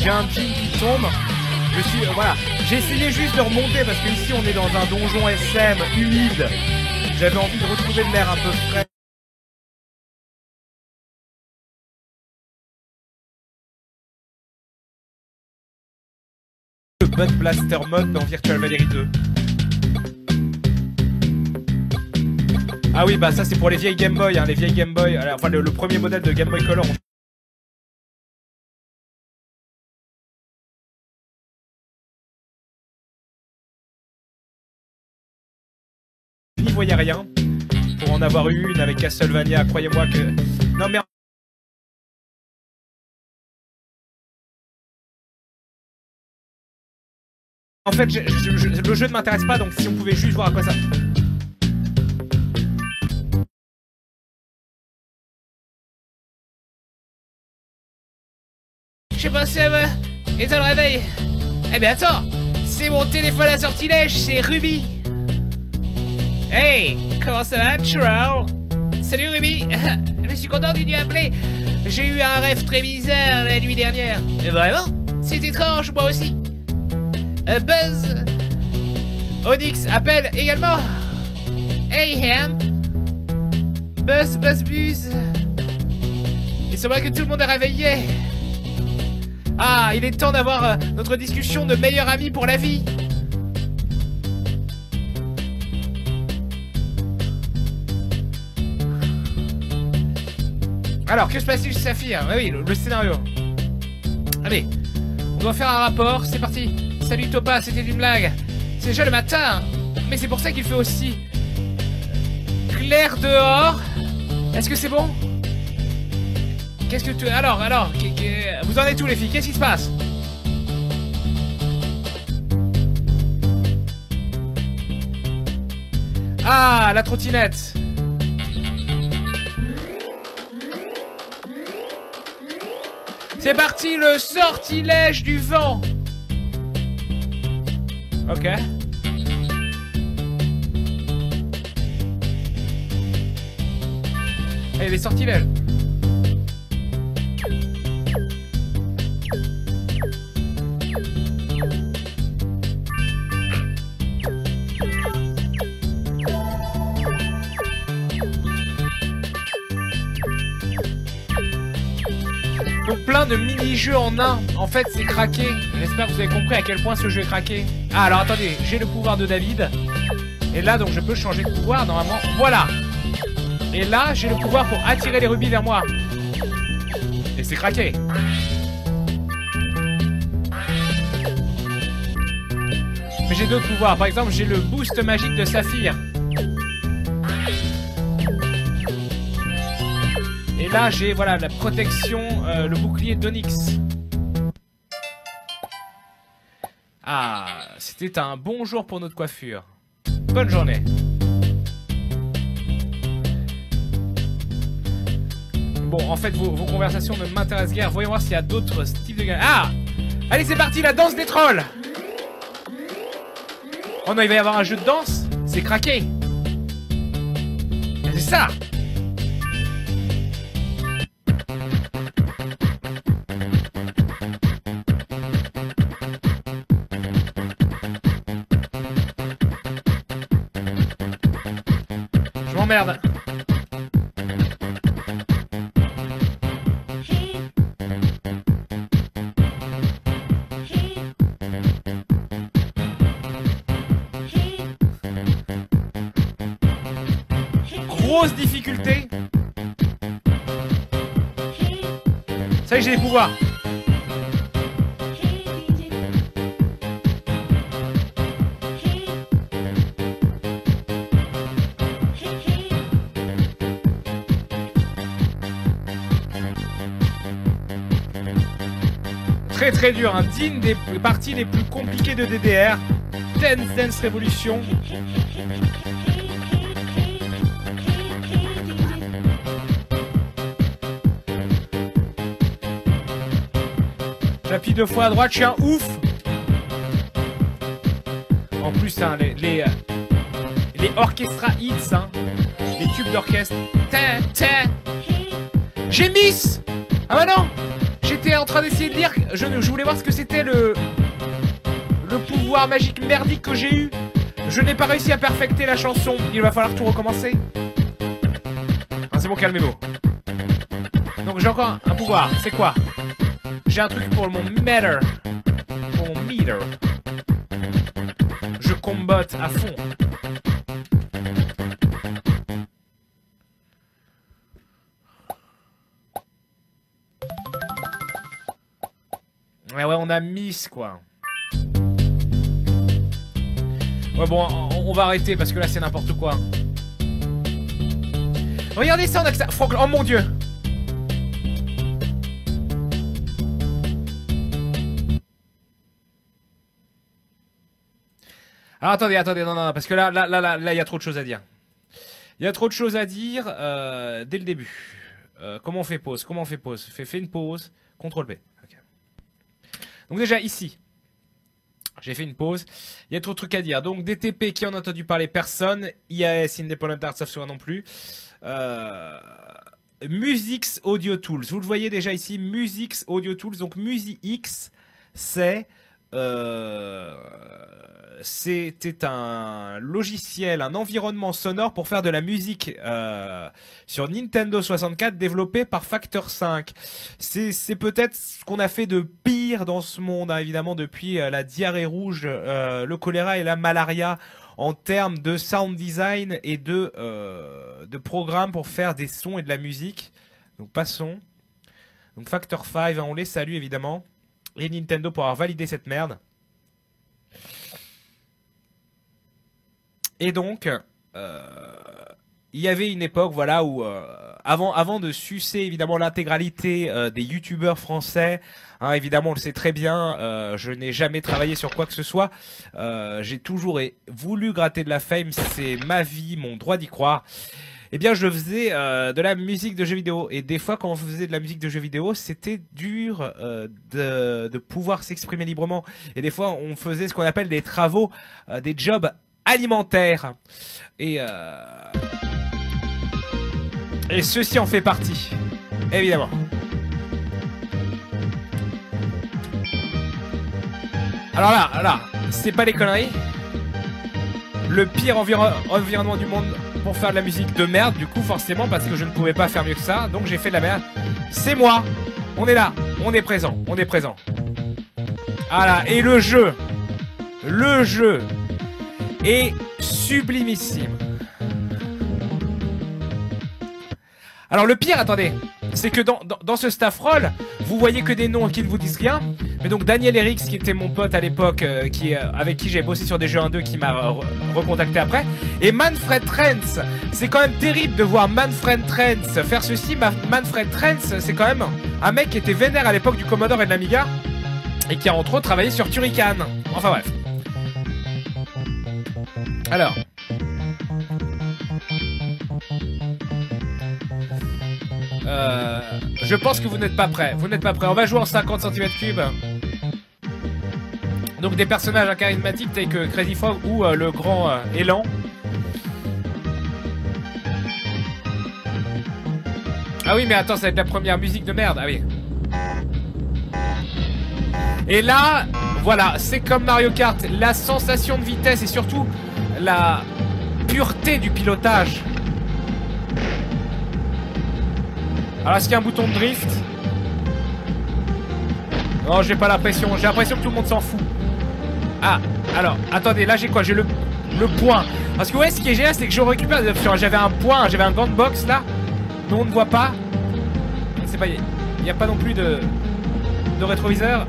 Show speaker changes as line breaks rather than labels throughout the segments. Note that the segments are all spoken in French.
j'ai un jean qui tombe. Je suis... voilà. J'ai essayé juste de remonter parce que ici on est dans un donjon SM humide. J'avais envie de retrouver de l'air un peu frais. Le Bud Blaster mode dans Virtual Valerie 2. Ah oui, bah ça c'est pour les vieilles Game Boy, hein, les vieilles Game Boy. Enfin le premier modèle de Game Boy Color. N'y voyais rien. Pour en avoir eu une avec Castlevania, croyez-moi que... Non mais... En fait, le jeu ne m'intéresse pas, donc si on pouvait juste voir à quoi ça... J'ai pensé à me... éteindre le réveil. Eh bien attends, c'est mon téléphone à sortilège, c'est Ruby. Hey, comment ça va, Troll? Salut Ruby. Je suis content d'une nuit appelée. J'ai eu un rêve très bizarre la nuit dernière. Vraiment? C'est étrange, moi aussi. Buzz. Onyx appelle également. Hey Ham. Buzz. Il semble que tout le monde est réveillé. Ah, il est temps d'avoir notre discussion de meilleur ami pour la vie. Alors, que se passe-t-il chez Saphir? Oui, le scénario. Allez, on doit faire un rapport, c'est parti. Salut Topa, c'était une blague. C'est déjà le matin, mais c'est pour ça qu'il fait aussi clair dehors. Est-ce que c'est bon? Qu'est-ce que tu... Alors, vous en êtes où les filles? Qu'est-ce qui se passe? Ah, la trottinette. C'est parti, le sortilège du vent. Ok. Allez, les sortilèges. Donc plein de mini-jeux en un. En fait, c'est craqué. J'espère que vous avez compris à quel point ce jeu est craqué. Ah, alors attendez, j'ai le pouvoir de David. Et là, donc je peux changer de pouvoir, normalement. Voilà. Et là, j'ai le pouvoir pour attirer les rubis vers moi. Et c'est craqué. Mais j'ai d'autres pouvoirs. Par exemple, j'ai le boost magique de Saphir. Et là, j'ai voilà la protection, le bouclier d'Onyx. Ah, c'était un bon jour pour notre coiffure. Bonne journée. Bon, en fait, vos conversations ne m'intéressent guère. Voyons voir s'il y a d'autres types de gars. Ah! Allez, c'est parti, la danse des trolls! Oh non, il va y avoir un jeu de danse? C'est craqué! C'est ça! Je m'emmerde. Grosse difficulté. Ça y est, j'ai des pouvoirs. Très très dur, hein. Digne des parties les plus compliquées de DDR. Dance Revolution. J'appuie 2 fois à droite, je suis un ouf. En plus, hein, les orchestra hits, hein, les tubes d'orchestre. J'ai miss. Ah bah non, J'étais en train d'essayer de lire. Je voulais voir ce que c'était le pouvoir magique merdique que j'ai eu. Je n'ai pas réussi à perfecter la chanson. Il va falloir tout recommencer. Ah, c'est bon, calmez-vous. Donc j'ai encore un pouvoir. C'est quoi? J'ai un truc pour mon meter. Pour mon meter. Je combatte à fond. Ouais, on a Miss, quoi. Ouais, bon, on va arrêter parce que là, c'est n'importe quoi. Regardez ça, on a que ça. Franck, oh mon Dieu. Alors, attendez, non, parce que là, il y a trop de choses à dire. Il y a trop de choses à dire dès le début. Comment on fait pause? Fais une pause. CTRL P. Okay. Donc déjà, ici. J'ai fait une pause. Il y a trop de trucs à dire. Donc DTP, qui en a entendu parler? Personne. IAS, Independent Art Software non plus. Musix Audio Tools. Vous le voyez déjà ici. Musix Audio Tools. Donc MusiX, c'était un logiciel, un environnement sonore pour faire de la musique sur Nintendo 64 développé par Factor 5. C'est peut-être ce qu'on a fait de pire dans ce monde, hein, évidemment, depuis la diarrhée rouge, le choléra et la malaria, en termes de sound design et de programmes pour faire des sons et de la musique. Donc passons. Donc Factor 5, hein, on les salue évidemment. Et Nintendo pour avoir validé cette merde. Et donc, il y avait une époque, voilà, où avant de sucer évidemment l'intégralité des youtubeurs français, hein, évidemment on le sait très bien, je n'ai jamais travaillé sur quoi que ce soit, j'ai toujours voulu gratter de la fame, c'est ma vie, mon droit d'y croire. Eh bien, je faisais de la musique de jeux vidéo. Et des fois, quand on faisait de la musique de jeux vidéo, c'était dur de pouvoir s'exprimer librement. Et des fois, on faisait ce qu'on appelle des travaux, des jobs alimentaires. Et ceci en fait partie, évidemment. Alors là, c'est pas des conneries. Le pire environnement du monde pour faire de la musique de merde, du coup, forcément, parce que je ne pouvais pas faire mieux que ça, donc j'ai fait de la merde. C'est moi, on est là, on est présent. Voilà, et le jeu est sublimissime. Alors le pire, attendez, c'est que dans ce staff roll, vous voyez que des noms qui ne vous disent rien. Mais donc Daniel Erix, qui était mon pote à l'époque, avec qui j'ai bossé sur des jeux 1-2, qui m'a recontacté après. Et Manfred Trenz, c'est quand même terrible de voir Manfred Trenz faire ceci. Manfred Trenz, c'est quand même un mec qui était vénère à l'époque du Commodore et de l'Amiga, et qui a entre autres travaillé sur Turrican. Enfin bref. Alors... je pense que vous n'êtes pas prêts. On va jouer en 50 cm3. Donc des personnages charismatiques tels que Crazy Frog ou le grand Élan. Ah oui, mais attends, ça va être la première musique de merde. Ah oui. Et là, voilà, c'est comme Mario Kart. La sensation de vitesse et surtout la pureté du pilotage. Alors, est-ce qu'il y a un bouton de drift? Non, j'ai pas l'impression. J'ai l'impression que tout le monde s'en fout. Ah, alors, attendez, là j'ai quoi? J'ai le point. Parce que ouais, ce qui est génial, c'est que je récupère des options. J'avais un point, j'avais un gant de box là, mais on ne voit pas. C'est pas, il n'y a pas non plus de rétroviseur.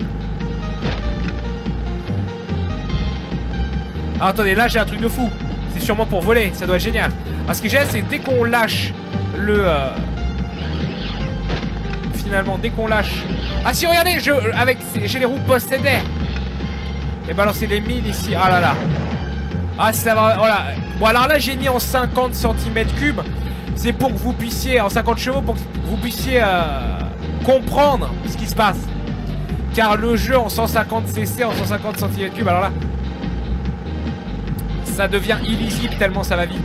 Alors, attendez, là j'ai un truc de fou. C'est sûrement pour voler, ça doit être génial. Alors, ce qui est génial, c'est que dès qu'on lâche le... Finalement, dès qu'on lâche... Ah si, regardez, j'ai les roues possédées. Et balancer les mines ici. Ah là là. Ah ça va, voilà. Bon alors là j'ai mis en 50 cm3. C'est pour que vous puissiez, en 50 chevaux, pour que vous puissiez comprendre ce qui se passe. Car le jeu en 150 cc, en 150 cm3, alors là, ça devient illisible tellement ça va vite.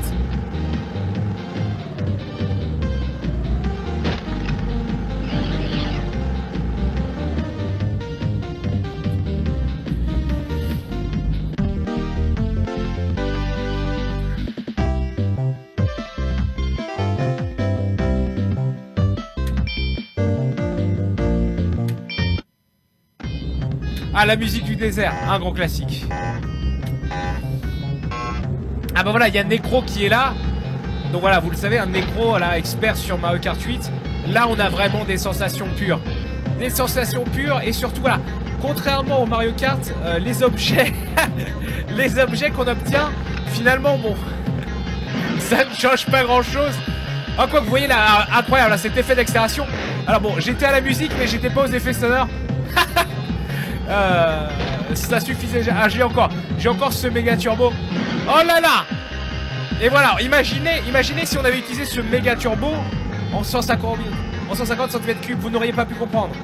Ah, la musique du désert, un grand classique. Ah bah voilà, il y a Necro qui est là. Donc voilà, vous le savez, un Necro, voilà, expert sur Mario Kart 8. Là, on a vraiment des sensations pures. Des sensations pures et surtout, voilà, contrairement au Mario Kart, les objets, les objets qu'on obtient, finalement, bon, ça ne change pas grand-chose. Ah quoi, vous voyez là, incroyable, là, cet effet d'accélération. Alors bon, j'étais à la musique, mais j'étais pas aux effets sonores. Ça suffisait. Ah, j'ai encore ce méga turbo. Oh là là. Et voilà, imaginez si on avait utilisé ce méga turbo en 150 cm3, vous n'auriez pas pu comprendre.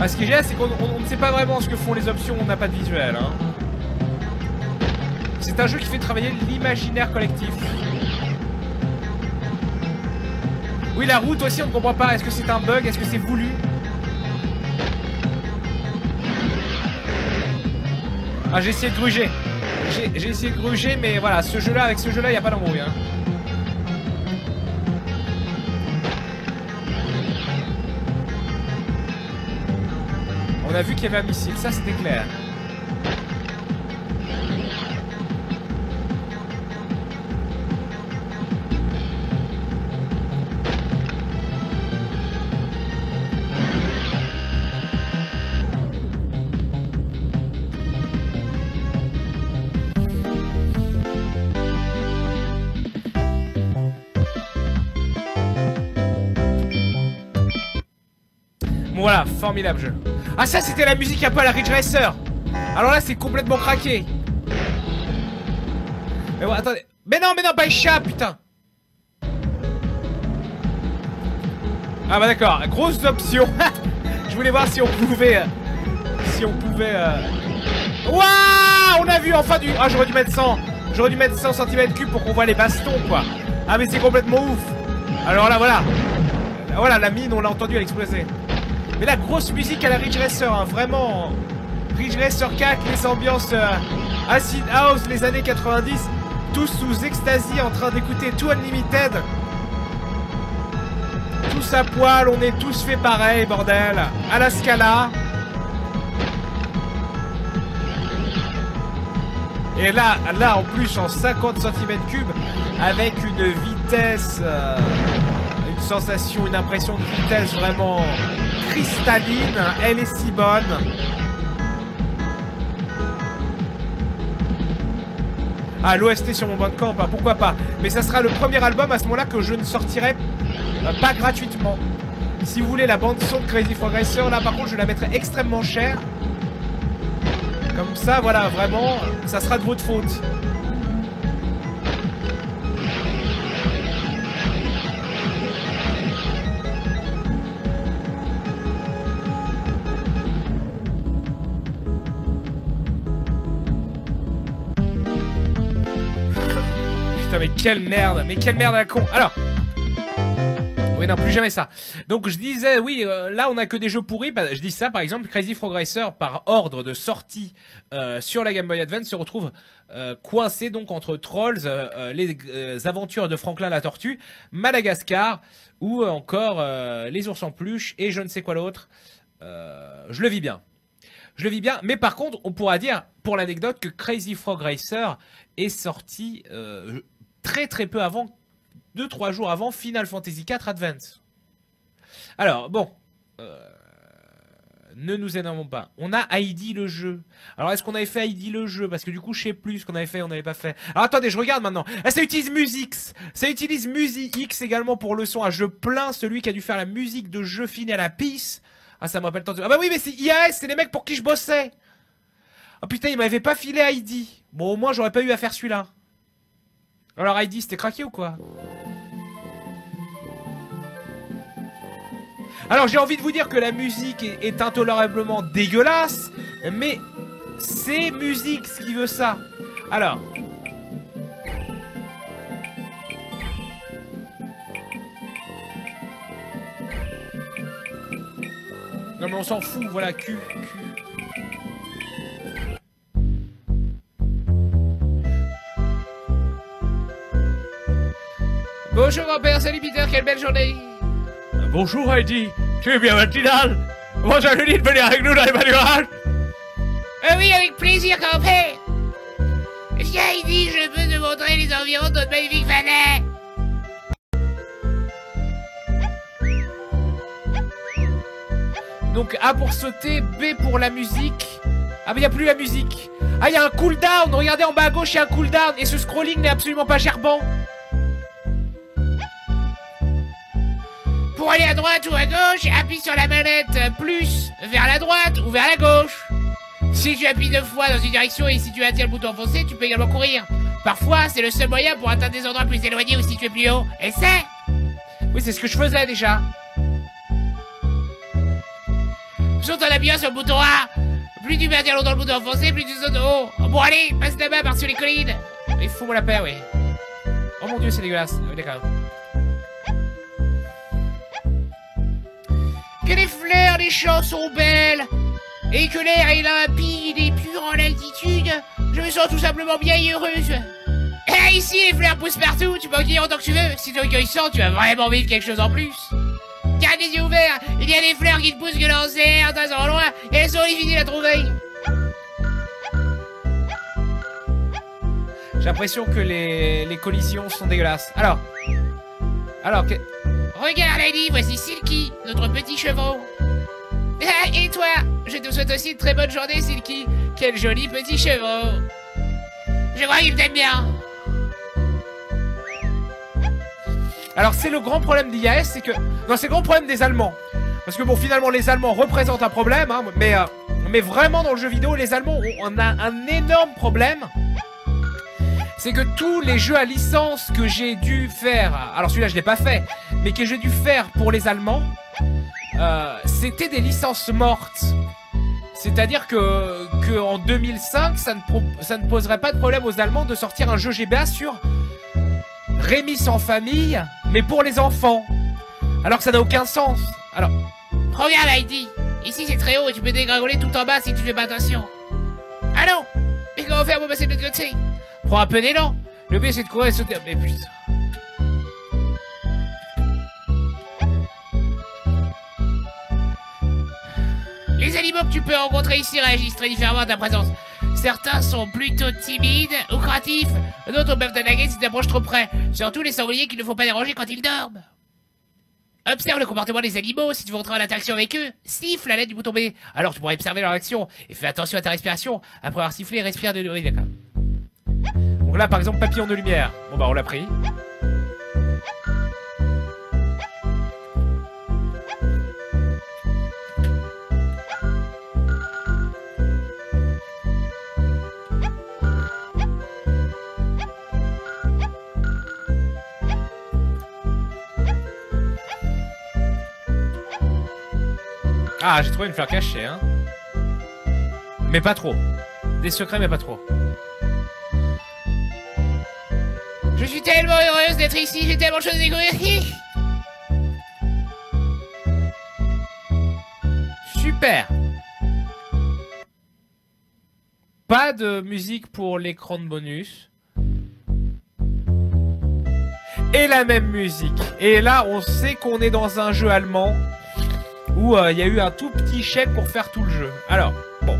Ah, ce qui est génial, c'est qu'on ne sait pas vraiment ce que font les options, on n'a pas de visuel. Hein. C'est un jeu qui fait travailler l'imaginaire collectif. Oui, la route aussi, on ne comprend pas. Est-ce que c'est un bug? Est-ce que c'est voulu? Ah, j'ai essayé de gruger. J'ai essayé de gruger, mais voilà, avec ce jeu-là, il n'y a pas d'embrouille. Hein. On a vu qu'il y avait un missile, ça c'était clair. Voilà, formidable jeu. Ah, ça c'était la musique un peu à la Ridge Racer. Alors là c'est complètement craqué. Mais bon, attendez. Mais non, Baisha, putain. Ah bah d'accord, grosse option. Je voulais voir si on pouvait... Waouh, on a vu enfin du... Ah, j'aurais dû mettre 100 cm3 pour qu'on voit les bastons, quoi. Ah mais c'est complètement ouf. Alors là, voilà. Voilà, la mine, on l'a entendu, elle explosait. Mais la grosse musique à la Ridge Racer, hein, vraiment. Ridge Racer 4, les ambiances Acid House, les années 90, tous sous ecstasy en train d'écouter tout Unlimited. Tous à poil, on est tous fait pareil, bordel. À la Scala. Et là en plus en 50 cm3, avec une vitesse, une sensation, une impression de vitesse vraiment cristalline, elle est si bonne. Ah, l'OST sur mon Bandcamp, hein, pourquoi pas. Mais ça sera le premier album à ce moment-là que je ne sortirai pas gratuitement. Si vous voulez la bande son de Crazy Frog Racer, là par contre je la mettrai extrêmement cher. Comme ça, voilà, vraiment, ça sera de votre faute. Putain, mais quelle merde à la con. Alors... Oui, non, plus jamais ça. Donc je disais, oui, là on a que des jeux pourris. Bah, je dis ça, par exemple, Crazy Frog Racer, par ordre de sortie sur la Game Boy Advance, se retrouve coincé donc entre Trolls, les aventures de Franklin la Tortue, Madagascar, ou encore les ours en peluche et je ne sais quoi l'autre. Je le vis bien. Je le vis bien, mais par contre, on pourra dire, pour l'anecdote, que Crazy Frog Racer est sorti très très peu avant, 2-3 jours avant Final Fantasy IV Advance. Alors, bon, ne nous énervons pas. On a Heidi le jeu. Alors, est-ce qu'on avait fait Heidi le jeu? Parce que du coup, je sais plus ce qu'on avait fait, on n'avait pas fait. Alors, attendez, je regarde maintenant. Ah, ça utilise Musix. Ça utilise Musix également pour le son. Ah, je plains celui qui a dû faire la musique de jeu fini à la pisse. Ah, ça me rappelle tant de... Ah bah oui, mais c'est IAS, c'est les mecs pour qui je bossais. Ah putain, il m'avait pas filé Heidi. Bon, au moins, j'aurais pas eu à faire celui-là. Alors, Heidi, c'était craqué ou quoi? Alors j'ai envie de vous dire que la musique est intolérablement dégueulasse, mais c'est Musix qui veut ça. Alors... Non mais on s'en fout, voilà, Q. Bonjour grand-père, salut Peter, quelle belle journée.
Bonjour Heidi, tu es bien matinale. Moi je lui dis de venir avec nous dans les manuels.
Oui, avec plaisir grand-père. Viens Heidi, je peux te montrer les environs de notre magnifique Valais. Donc A pour sauter, B pour la musique. Ah mais y a plus la musique. Ah y a un cooldown, regardez en bas à gauche y a un cooldown. Et ce scrolling n'est absolument pas gerbant. Pour aller à droite ou à gauche, appuie sur la manette plus vers la droite ou vers la gauche. Si tu appuies 2 fois dans une direction et si tu attires le bouton enfoncé, tu peux également courir. Parfois, c'est le seul moyen pour atteindre des endroits plus éloignés ou situés plus haut. Et c'est... Oui, c'est ce que je faisais déjà. Saute en appuyant sur le bouton A. Plus tu maintiens longtemps le bouton enfoncé, plus tu sautes haut. Bon allez, passe là-bas par-dessus les collines. Il faut moi la paix, oui. Oh mon dieu, c'est dégueulasse. Oui, d'accord. Que les fleurs, les champs sont belles. Et que l'air est limpide et pur en altitude. Je me sens tout simplement bien et heureuse. Et ici, les fleurs poussent partout. Tu peux en cueillir autant que tu veux. Si tu en cueilles 100, tu vas vraiment vivre quelque chose en plus. Garde les yeux ouverts, il y a des fleurs qui te poussent que dans certains endroits, et elles sont difficiles à trouver. J'ai l'impression que les collisions sont dégueulasses. Alors, regarde Lady, voici Silky, notre petit chevreau. Et toi, je te souhaite aussi une très bonne journée Silky. Quel joli petit chevreau. Je crois qu'il t'aime bien. Alors c'est le grand problème d'IAS, c'est que... Non, c'est le grand problème des Allemands. Parce que bon, finalement, les Allemands représentent un problème, hein, mais vraiment dans le jeu vidéo, les Allemands ont un énorme problème. C'est que tous les jeux à licence que j'ai dû faire... Alors celui-là, je l'ai pas fait, mais que j'ai dû faire pour les Allemands, c'était des licences mortes. C'est-à-dire que en 2005, ça ne poserait pas de problème aux Allemands de sortir un jeu GBA sur... Rémi sans famille, mais pour les enfants. Alors que ça n'a aucun sens. Alors, regarde Heidi. Ici c'est très haut et tu peux dégringoler tout en bas si tu fais pas attention. Ah non. Mais comment faire pour passer de l'autre côté? Prends un peu d'élan. Le but c'est de courir et sauter. Mais putain. Les animaux que tu peux rencontrer ici réagissent très différemment à ta présence. Certains sont plutôt timides ou craintifs, d'autres peuvent t'attaquer si tu t'approches trop près. Surtout les sangliers qu'il ne faut pas déranger quand ils dorment. Observe le comportement des animaux si tu veux entrer en interaction avec eux. Siffle à l'aide du bouton B. Alors tu pourras observer leur action. Et fais attention à ta respiration. Après avoir sifflé, respire de... Oui, d'accord. Donc là, par exemple, papillon de lumière. Bon bah, on l'a pris. Ah, j'ai trouvé une fleur cachée, hein. Mais pas trop. Des secrets, mais pas trop. Je suis tellement heureuse d'être ici, j'ai tellement de choses à découvrir. Super. Pas de musique pour l'écran de bonus. Et la même musique. Et là, on sait qu'on est dans un jeu allemand où il y a eu un tout petit chèque pour faire tout le jeu. Alors, bon.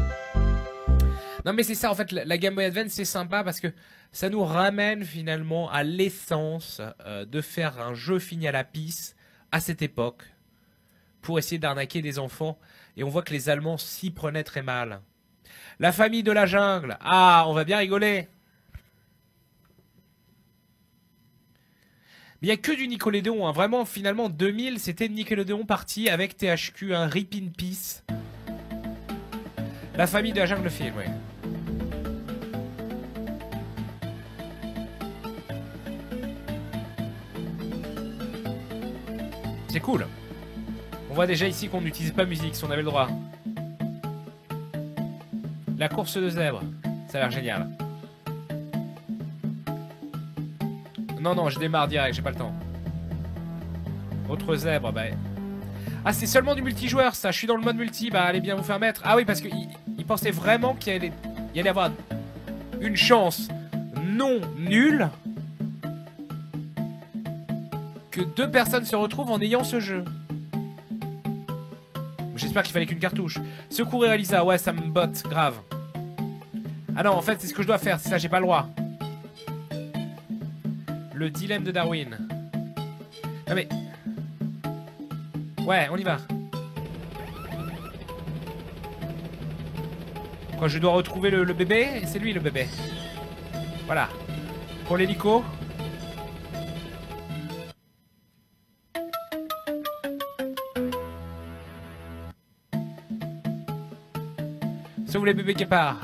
Non mais c'est ça, en fait, la Game Boy Advance, c'est sympa parce que ça nous ramène finalement à l'essence de faire un jeu fini à la pisse à cette époque pour essayer d'arnaquer des enfants. Et on voit que les Allemands s'y prenaient très mal. La famille de la jungle. Ah, on va bien rigoler. Mais il n'y a que du Nickelodeon, hein. Vraiment, finalement, 2000, c'était Nickelodeon parti avec THQ, un Rip in Peace. La famille de la jungle, le film, oui. C'est cool. On voit déjà ici qu'on n'utilise pas musique, si on avait le droit. La course de zèbre. Ça a l'air génial. Non, non, je démarre direct, j'ai pas le temps. Autre zèbre, bah... Ah, c'est seulement du multijoueur, ça. Je suis dans le mode multi, bah allez bien vous faire mettre. Ah oui, parce qu'il pensait vraiment qu'il allait avoir une chance non nulle que 2 personnes se retrouvent en ayant ce jeu. J'espère qu'il fallait qu'une cartouche. Secourir Elisa, ouais, ça me botte, grave. Ah non, en fait, c'est ce que je dois faire, c'est ça, j'ai pas le droit. Le dilemme de Darwin. Ah mais... Ouais, on y va. Quoi, je dois retrouver le bébé? C'est lui le bébé. Voilà. Pour l'hélico. Sauve les bébés guépards.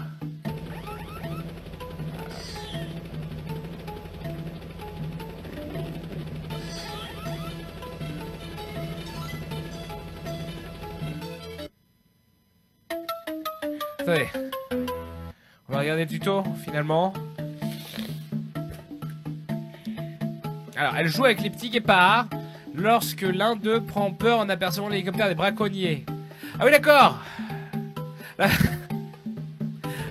Attendez. On va regarder le tuto, finalement. Alors, elle joue avec les petits guépards lorsque l'un d'eux prend peur en apercevant l'hélicoptère des braconniers. Ah oui, d'accord. Ah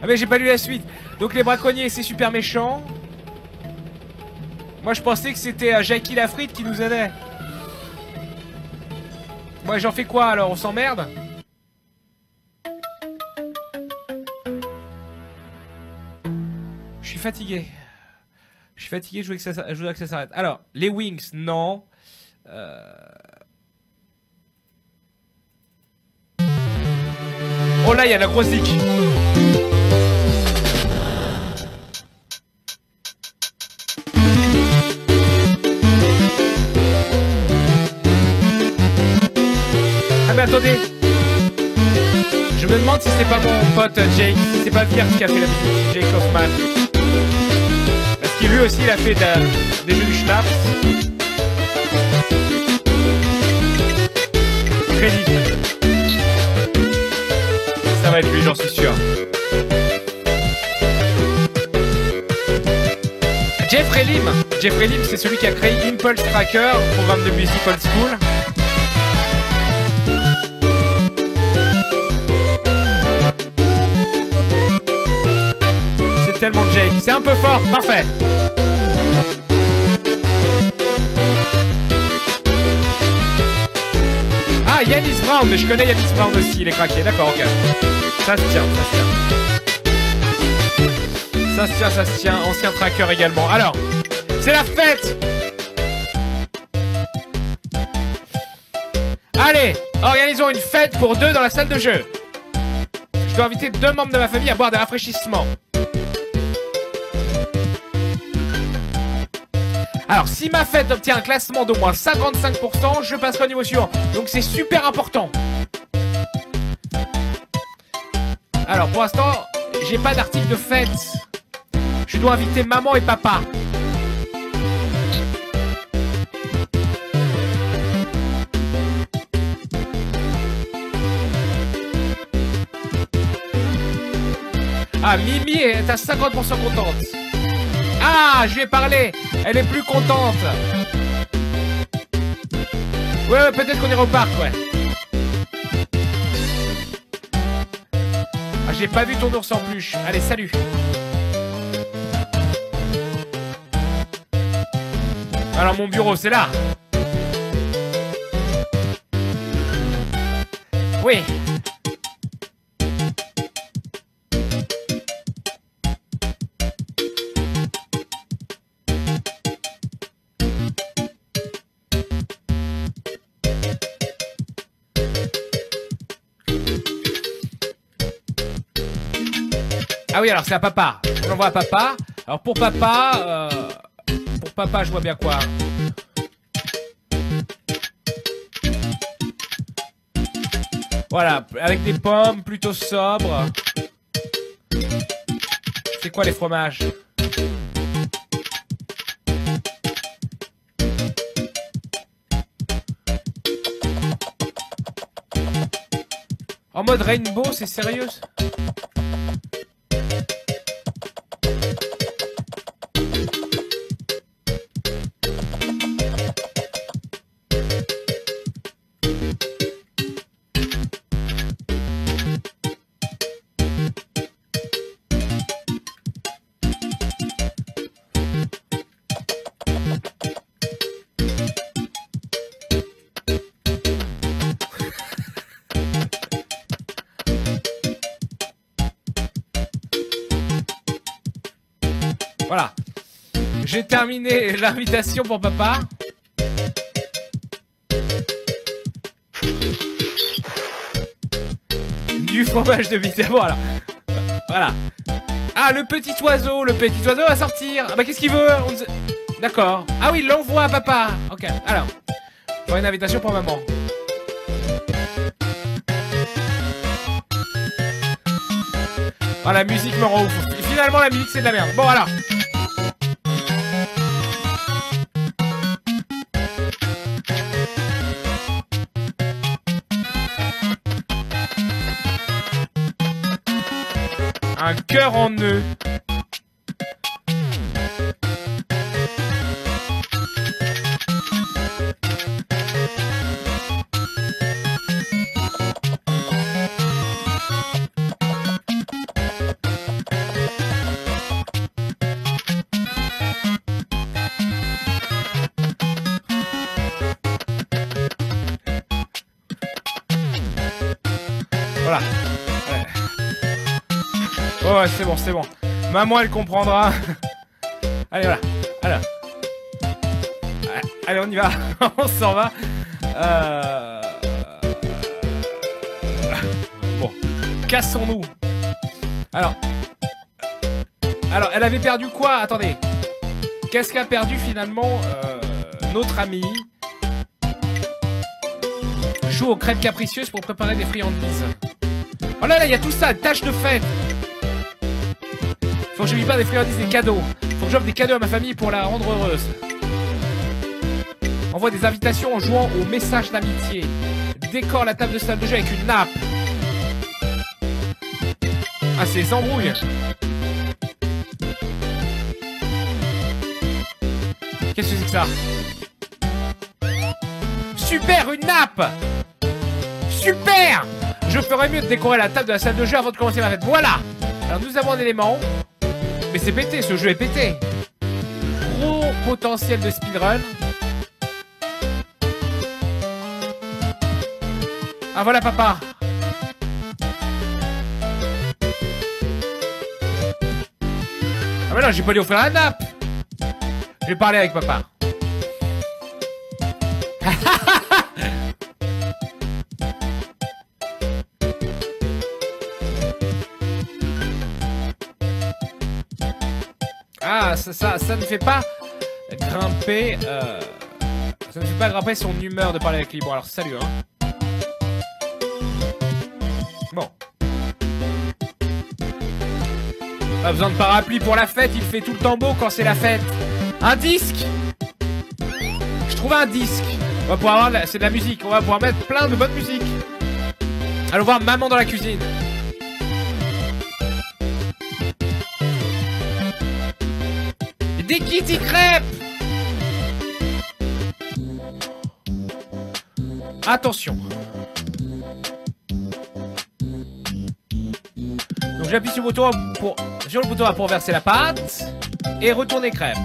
mais j'ai pas lu la suite. Donc les braconniers, c'est super méchant. Moi, je pensais que c'était Jackie la frite qui nous aidait. Moi, j'en fais quoi, alors? On s'emmerde? Je suis fatigué. Je suis fatigué, je voudrais que ça s'arrête. Alors, les Wings, non. Oh là, il y a la grosse zik. Ah mais attendez. Je me demande si c'est pas mon pote Jake, si c'est pas Viert qui a fait la musique, Jake Hoffman. Parce que lui aussi il a fait des jeux du Schnaps. Crédit. Ça va être lui, j'en suis sûr. Jeffrey Lim. Jeffrey Lim, c'est celui qui a créé Impulse Tracker, programme de musique old school. C'est tellement Jake. C'est un peu fort, parfait. Ah, Yanis Brown, mais je connais Yanis Brown aussi, il est craqué, d'accord, ok. Ça se tient, ça se tient. Ça se tient, ça se tient, ancien tracker également. Alors, c'est la fête. Allez, organisons une fête pour 2 dans la salle de jeu. Je dois inviter 2 membres de ma famille à boire des rafraîchissements. Alors, si ma fête obtient un classement d'au moins 55%, je passerai au niveau suivant. Donc, c'est super important. Alors, pour l'instant, j'ai pas d'article de fête. Je dois inviter maman et papa. Ah, Mimi est à 50% contente. Ah, je lui ai parlé. Elle est plus contente. Ouais, peut-être qu'on ira au parc, ouais. Ah, j'ai pas vu ton ours en peluche. Allez, salut. Alors, mon bureau, c'est là. Oui. Ah oui, alors c'est à papa. On l'envoie à papa. Alors pour papa, je vois bien quoi. Voilà, avec des pommes plutôt sobres. C'est quoi les fromages? En mode rainbow, c'est sérieux? Voilà. J'ai terminé l'invitation pour papa. Du fromage de bite. Voilà. Voilà. Ah, le petit oiseau va sortir. Ah bah qu'est-ce qu'il veut? D'accord. Ah oui, il l'envoie à papa. Ok, alors. Pour une invitation pour maman. Ah, la musique me rend ouf. Finalement, la musique, c'est de la merde. Bon, alors. Un cœur en nœud. Voilà. Ouais. Oh, ouais, c'est bon. Maman, elle comprendra. Allez, voilà. Alors. Allez, on y va. On s'en va. Bon. Cassons-nous. Alors, elle avait perdu quoi? Attendez. Qu'est-ce qu'a perdu finalement notre ami? Joue aux crêpes capricieuses pour préparer des friandises. Oh là là, il y a tout ça, tâche de fête. Faut que je lui fasse des friandises, des cadeaux. Faut que j'offre des cadeaux à ma famille pour la rendre heureuse. Envoie des invitations en jouant au message d'amitié. Décore la table de salle de jeu avec une nappe. Ah, c'est les embrouilles. Qu'est-ce que c'est que ça? Super, une nappe. Super. Je ferais mieux de décorer la table de la salle de jeu avant de commencer ma fête. Voilà. Alors nous avons un élément. Mais c'est pété, ce jeu est pété. Gros potentiel de speedrun. Ah voilà papa. Ah mais non, j'ai pas lui offrir la nappe. Je vais parler avec papa. Ah, ça ne fait pas grimper... ça ne fait pas grimper son humeur de parler avec lui. Bon, alors, salut, hein. Bon. Pas besoin de parapluie pour la fête, il fait tout le temps beau quand c'est la fête. Un disque. Je trouve un disque. On va pouvoir avoir... C'est de la musique, on va pouvoir mettre plein de bonne musique. Allons voir maman dans la cuisine. Des kitty crêpes. Attention. Donc j'appuie sur le bouton pour verser la pâte et retourner crêpe.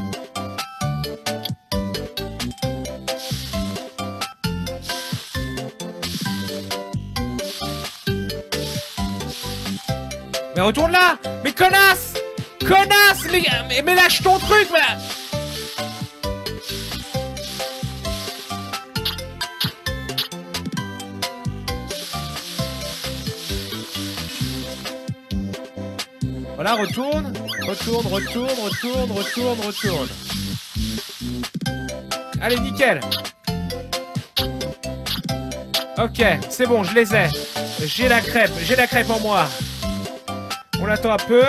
Mais retourne là. Mais connasse. Connasse! Mais lâche ton truc, là! Voilà, retourne. Allez, nickel. Ok, c'est bon, je les ai. J'ai la crêpe en moi. On attend un peu.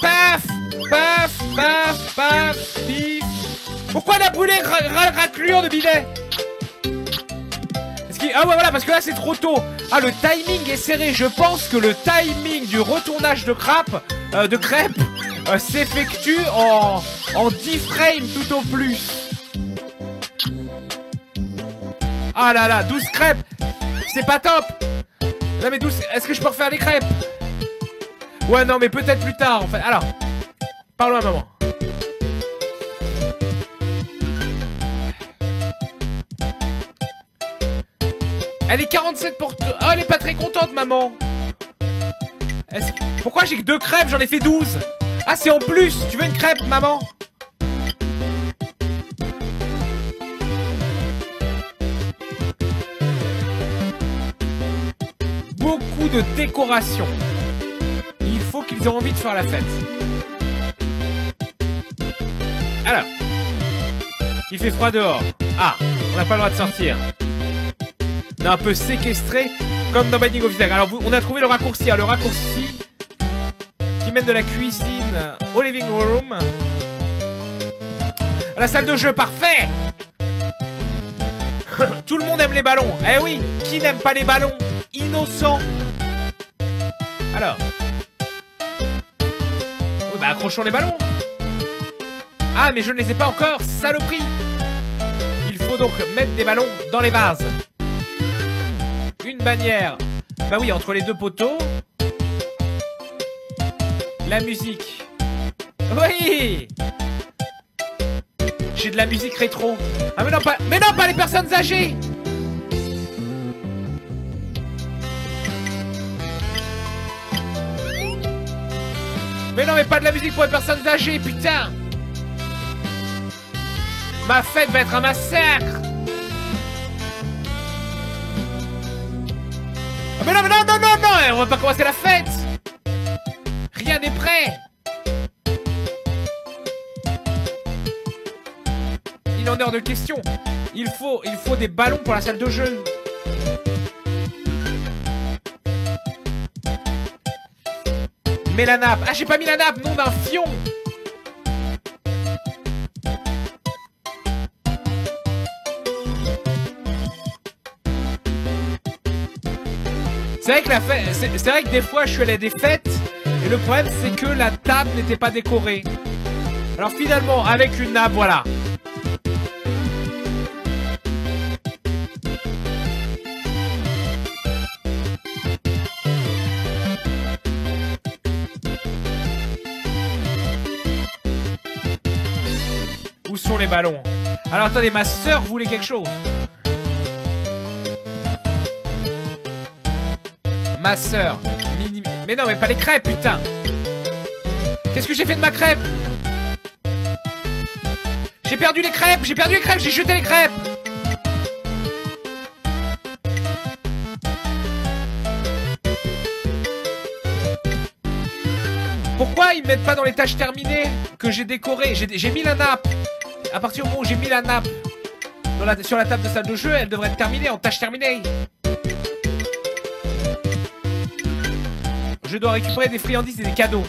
Paf! Paf! Paf! Paf! Pif! Pourquoi elle a brûlé raclure de bidet? Ah ouais, voilà, parce que là c'est trop tôt. Ah, le timing est serré. Je pense que le timing du retournage de crêpes s'effectue en 10 frames tout au plus. Ah là là, 12 crêpes. C'est pas top. Non mais 12, est-ce que je peux refaire les crêpes? Ouais, non mais peut-être plus tard en fait. Alors, parlons à maman. Elle est 47 pour... Oh, elle est pas très contente, maman. Pourquoi j'ai que 2 crêpes? J'en ai fait 12. Ah, c'est en plus. Tu veux une crêpe, maman? Beaucoup de décoration. Il faut qu'ils aient envie de faire la fête. Alors, il fait froid dehors. Ah, on n'a pas le droit de sortir. On est un peu séquestré, comme dans Binding of Isaac. Alors, on a trouvé le raccourci. Le raccourci qui mène de la cuisine au living room. À la salle de jeu, parfait. Tout le monde aime les ballons. Eh oui, qui n'aime pas les ballons? Innocent. Alors. Oui, bah accrochons les ballons. Ah, mais je ne les ai pas encore, saloperie. Il faut donc mettre des ballons dans les vases. Une bannière. Bah oui, entre les deux poteaux. La musique. Oui. J'ai de la musique rétro. Ah mais non, pas les personnes âgées. Mais non, mais pas de la musique pour les personnes âgées, putain. Ma fête va être un massacre. Ah mais non, on va pas commencer la fête. Rien n'est prêt. Il en est hors de question. Il faut des ballons pour la salle de jeu. Mets la nappe. Ah, j'ai pas mis la nappe, nom d'un fion. C'est vrai que c'est vrai que des fois je suis allé à des fêtes et le problème c'est que la table n'était pas décorée. Alors finalement avec une nappe, voilà. Où sont les ballons? Alors attendez, ma sœur voulait quelque chose. Ma sœur. Mais non, mais pas les crêpes, putain. Qu'est-ce que j'ai fait de ma crêpe? J'ai perdu les crêpes, j'ai jeté les crêpes. Pourquoi ils me mettent pas dans les tâches terminées que j'ai décorées? J'ai mis la nappe. À partir du moment où j'ai mis la nappe sur la table de salle de jeu, elle devrait être terminée en tâche terminée. Je dois récupérer des friandises et des cadeaux.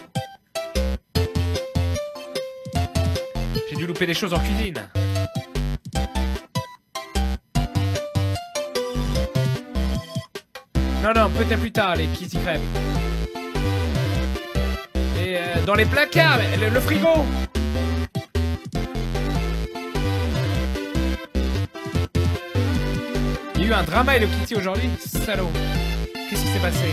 J'ai dû louper des choses en cuisine. Non, peut-être plus tard, les Kitty crêpes. Et dans les placards, le frigo. Il y a eu un drama et le Kitty aujourd'hui. Salaud. Qu'est-ce qui s'est passé?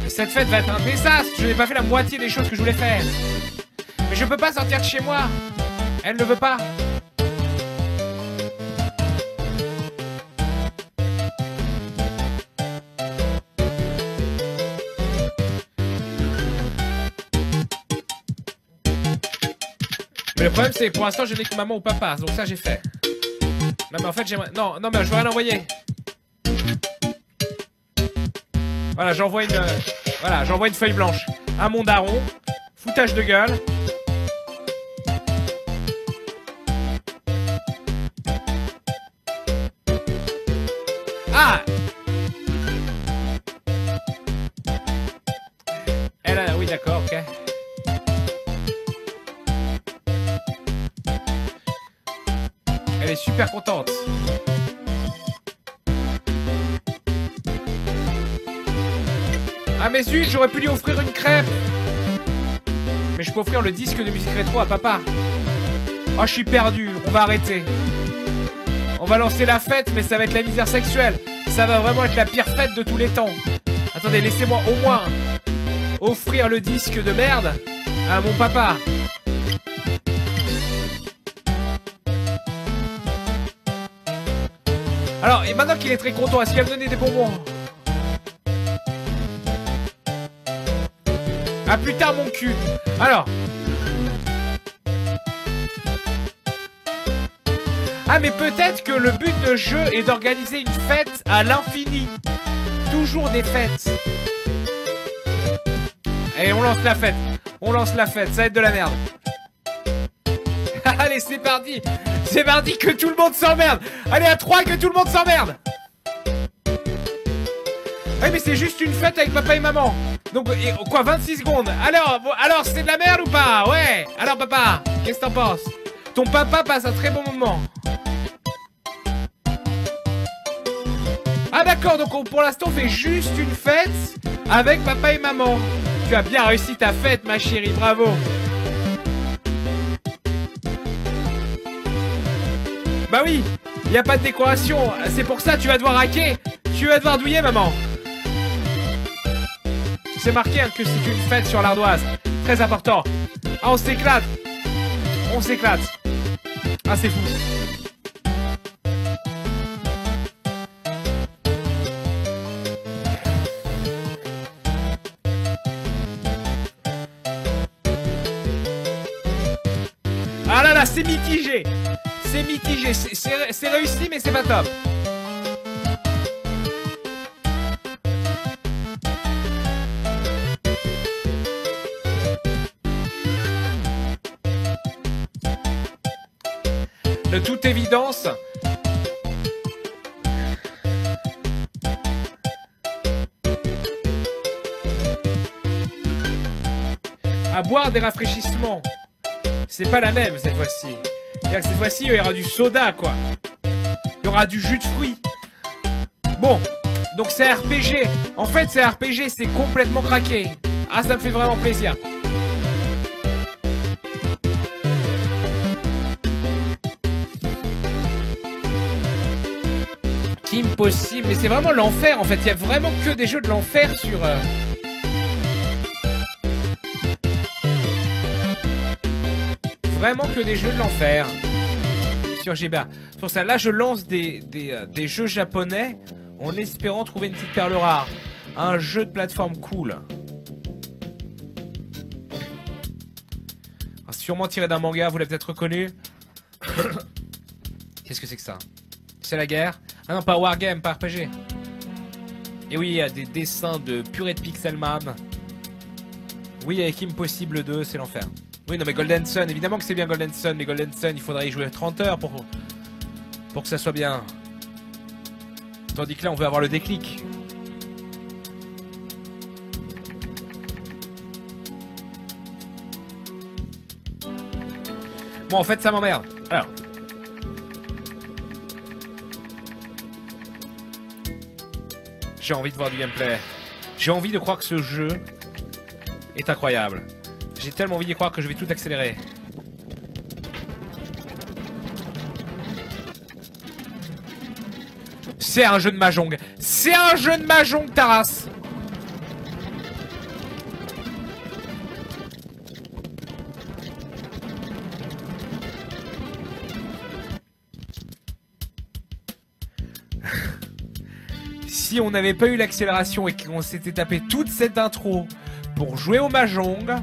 Cette fête va être un désastre. Je n'ai pas fait la moitié des choses que je voulais faire. Mais je peux pas sortir de chez moi. Elle ne veut pas. Mais le problème c'est que pour l'instant je n'ai que maman ou papa. Donc ça j'ai fait. Non mais en fait j'aimerais... Non mais je veux rien envoyer. Voilà, j'envoie une feuille blanche à mon daron. Foutage de gueule. Ah! Elle a... Oui, d'accord, ok. Elle est super contente. Ah mais zut, j'aurais pu lui offrir une crêpe. Mais je peux offrir le disque de musique rétro à papa. Oh, je suis perdu, on va arrêter. On va lancer la fête, mais ça va être la misère sexuelle. Ça va vraiment être la pire fête de tous les temps. Attendez, laissez-moi au moins offrir le disque de merde à mon papa. Alors, et maintenant qu'il est très content, est-ce qu'il va me donner des bonbons? À plus tard, mon cul. Alors. Ah, mais peut-être que le but de jeu est d'organiser une fête à l'infini. Toujours des fêtes. Allez, on lance la fête. On lance la fête, ça va être de la merde. Allez, c'est parti. C'est parti, que tout le monde s'emmerde. Allez, à 3, que tout le monde s'emmerde. Ouais, mais c'est juste une fête avec papa et maman. Donc, quoi, 26 secondes. Alors, c'est de la merde ou pas? Ouais. Alors, papa, qu'est-ce que t'en penses? Ton papa passe un très bon moment. Ah, d'accord, donc pour l'instant, on fait juste une fête avec papa et maman. Tu as bien réussi ta fête, ma chérie, bravo. Bah oui, il n'y a pas de décoration. C'est pour ça, tu vas devoir hacker. Tu vas devoir douiller, maman. C'est marqué que c'est une fête sur l'ardoise. Très important. Ah, on s'éclate. On s'éclate. Ah, c'est fou. Ah là là, c'est mitigé. C'est mitigé. C'est réussi, mais c'est pas top. De toute évidence, à boire des rafraîchissements, c'est pas la même cette fois-ci. C'est-à-dire que cette fois-ci, il y aura du soda, quoi. Il y aura du jus de fruits. Bon, donc c'est RPG. En fait, c'est RPG, c'est complètement craqué. Ah, ça me fait vraiment plaisir. Impossible, mais c'est vraiment l'enfer en fait. Il y a vraiment que des jeux de l'enfer sur. Vraiment que des jeux de l'enfer sur GBA. C'est pour ça, là, je lance des jeux japonais en espérant trouver une petite perle rare. Un jeu de plateforme cool. Sûrement tiré d'un manga, vous l'avez peut-être reconnu. Qu'est-ce que c'est que ça? C'est la guerre. Ah non, pas Wargame, pas RPG. Et oui, il y a des dessins de purée de Pixelman. Oui, avec Impossible 2, c'est l'enfer. Oui, non mais Golden Sun, évidemment que c'est bien Golden Sun. Mais Golden Sun, il faudrait y jouer 30 heures pour que ça soit bien. Tandis que là, on veut avoir le déclic. Bon, en fait, ça m'emmerde. Alors. J'ai envie de voir du gameplay. J'ai envie de croire que ce jeu est incroyable. J'ai tellement envie d'y croire que je vais tout accélérer. C'est un jeu de Mahjong. C'est un jeu de Mahjong, Taras. Si on n'avait pas eu l'accélération et qu'on s'était tapé toute cette intro pour jouer au Mahjong,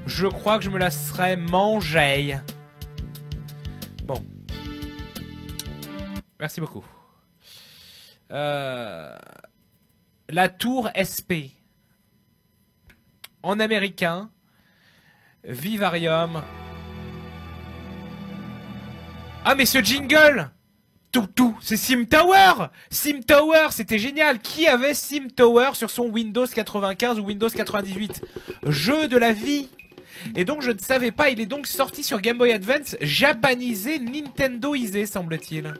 je crois que je me la serais mangée. Bon. Merci beaucoup. La tour SP. En américain. Vivarium. Ah mais ce jingle! Tout, c'est Sim Tower! Sim Tower, c'était génial! Qui avait Sim Tower sur son Windows 95 ou Windows 98? Jeu de la vie! Et donc je ne savais pas, il est donc sorti sur Game Boy Advance, japanisé, Nintendoisé, semble-t-il.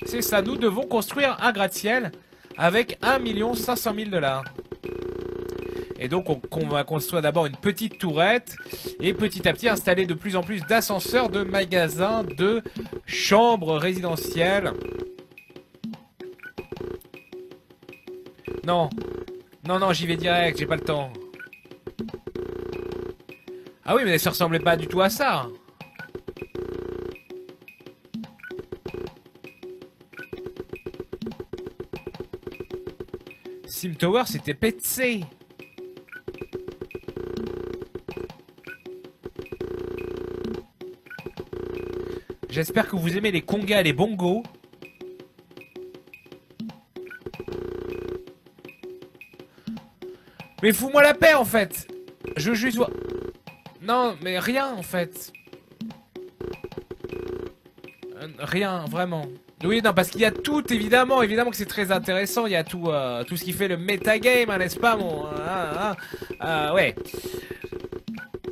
C'est ça, nous devons construire un gratte-ciel avec 1 500 000 $. Et donc on va construire d'abord une petite tourette et petit à petit installer de plus en plus d'ascenseurs, de magasins, de chambres résidentielles. Non, non, j'y vais direct, j'ai pas le temps. Ah oui, mais ça ressemblait pas du tout à ça. Sim Tower, c'était PC. J'espère que vous aimez les congas et les bongos. Mais fous-moi la paix en fait. Je juste vois... Non, mais rien en fait. Rien, vraiment. Oui, non, parce qu'il y a tout, évidemment que c'est très intéressant. Il y a tout, tout ce qui fait le metagame, hein, n'est-ce pas, mon... ouais.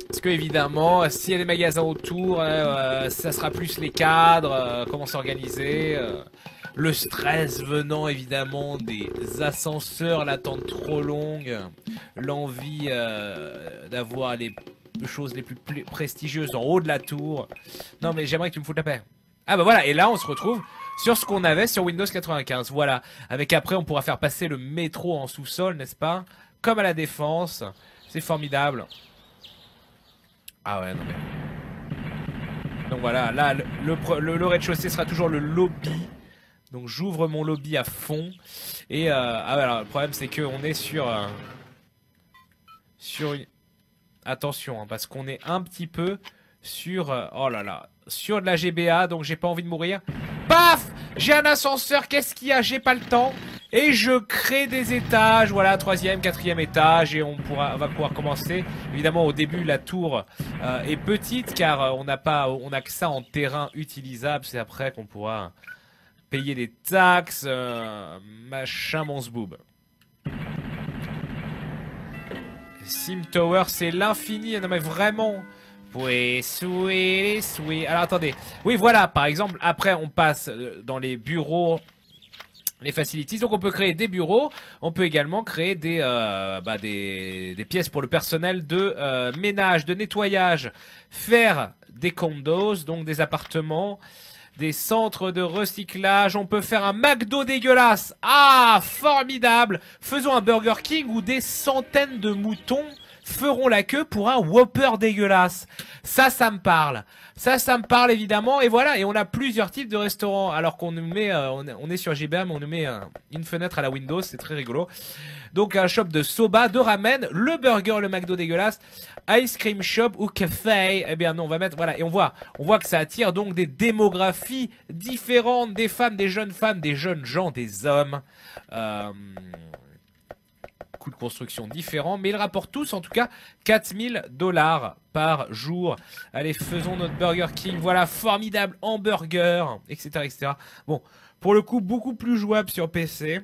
Parce que, évidemment, s'il y a des magasins autour, ça sera plus les cadres, comment s'organiser... le stress venant évidemment des ascenseurs, l'attente trop longue, l'envie d'avoir les choses les plus prestigieuses en haut de la tour. Non mais j'aimerais que tu me foutes la paix. Ah bah voilà, et là on se retrouve sur ce qu'on avait sur Windows 95. Voilà, avec après on pourra faire passer le métro en sous-sol, n'est-ce pas? Comme à la Défense, c'est formidable. Ah ouais, non mais... Donc voilà, là le rez-de-chaussée sera toujours le lobby. Donc j'ouvre mon lobby à fond. Et alors le problème c'est qu'on est sur une... Attention, hein, parce qu'on est un petit peu sur... oh là là, sur de la GBA, donc j'ai pas envie de mourir. Paf! J'ai un ascenseur, qu'est-ce qu'il y a? J'ai pas le temps. Et je crée des étages, voilà, 3e, 4e étage, et on va pouvoir commencer. Évidemment, au début, la tour est petite, car on a que ça en terrain utilisable. C'est après qu'on pourra... payer des taxes, machin mon zboob. Sim Tower, c'est l'infini. Non mais vraiment. Oui, oui. Alors attendez. Oui, voilà, par exemple, après on passe dans les bureaux, les facilities. Donc on peut créer des bureaux. On peut également créer des pièces pour le personnel de ménage, de nettoyage. Faire des condos, donc des appartements. Des centres de recyclage, on peut faire un McDo dégueulasse. Ah, formidable. Faisons un Burger King où des centaines de moutons feront la queue pour un Whopper dégueulasse. Ça me parle. Ça me parle évidemment. Et voilà, et on a plusieurs types de restaurants. Alors qu'on nous met, on est sur GBA, mais on nous met une fenêtre à la Windows, c'est très rigolo. Donc un shop de soba, de ramen, le burger, le McDo dégueulasse, ice cream shop ou café. Eh bien non, on va mettre, voilà, et on voit que ça attire donc des démographies différentes, des femmes, des jeunes gens, des hommes. Coût de construction différents, mais ils rapportent tous en tout cas 4000$ par jour. Allez, faisons notre Burger King. Voilà, formidable hamburger, etc., etc. Bon, pour le coup, beaucoup plus jouable sur PC.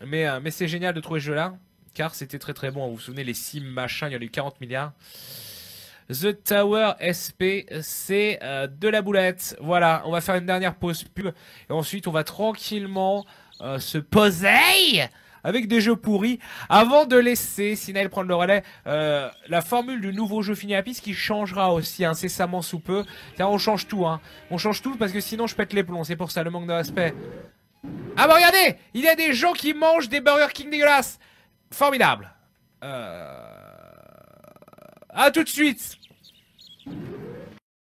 Mais c'est génial de trouver ce jeu-là, car c'était très très bon. Vous vous souvenez, les Sims machin, il y en a eu 40 milliards. The Tower SP, c'est de la boulette. Voilà, on va faire une dernière pause pub. Et ensuite, on va tranquillement se poser avec des jeux pourris, avant de laisser Sinael prendre le relais. La formule du nouveau jeu Fini la piste qui changera aussi incessamment sous peu. Tiens, on change tout, hein. On change tout parce que sinon je pète les plombs. C'est pour ça le manque de respect. Ah bah regardez, il y a des gens qui mangent des Burger King dégueulasses. Formidable. À tout de suite.